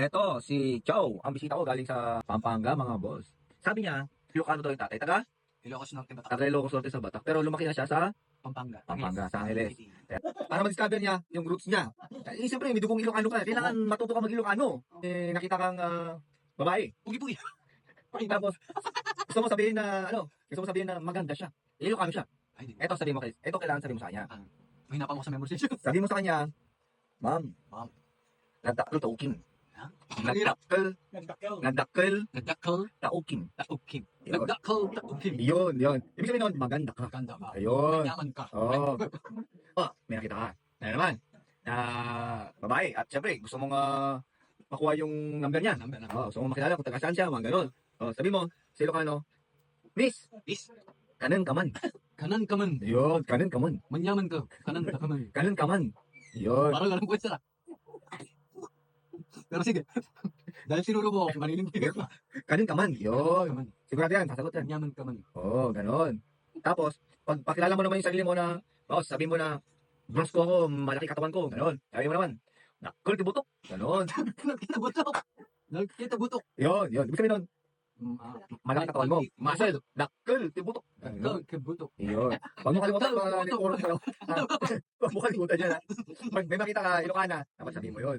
Eto, si Chow. Ang bisita ko galing sa Pampanga, mga boss. Sabi niya, Ilocano daw yung tatay. Ilocos Norte Batak. Taga Ilocos Norte sa Batak. Pero lumaki na siya sa Pampanga. Pampanga, sa Angeles. Para ma-discover niya yung roots niya. Siyempre, may dugong Ilocano ka. Kailangan matuto ka mag-Ilocano. Nakita kang babae. Pugi-pugi. Tapos, gusto mo sabihin na maganda siya. Ilocano siya. Ay, di. Eto, sabihin mo, eto kailangan sabihin mo sa kanya. Mahina pa mo sa memorization. Sabihin mo sa kanya, Ma'am, nagdakkel taukin. Ha? Nagdakkel Nagdakkel. taukin. Taukim. Yun. Nagdakkel. Taukim. Yun. Ibig sabihin nun, maganda ka. Maganda ka. Ayun. Manyaman ka. Oo. May nakita ka. Ano naman? Babae. At syempre, gusto mong makuha yung number niya. Gusto mong makilala kung taga saan siya, mga ganun. Sabi mo, si Ilocano, Miss, Is. kanan kaman. Kanan ka man. Yun, kanan kaman. Manyaman ka. Kanan ka man. Kanan kaman. Yun. Parang ganun po sila. Pero sige. Dahil sinuro mo ako, maniling ka. Kanan kaman. Yun. Kaman. Sigurado yan, sasagot yan. Manyaman ka man. Oo, ganun. Tapos, pag pakilala mo naman yung sarili mo na, sabi mo na, bronze ko ako, malaki katawan ko, ganun. Sabi mo naman, nakul tibutok, ganun. Nakita butok. Nakita butok. Yun. Ibig sabihin nun, malaki katawan mo. Muscle, nakul tibutok. Nakita butok. Yun. Huwag mo kalimutan Huwag mo kalimutan yan, ha. Pag may makita ka, Ilocana, dapat sabihin mo yun.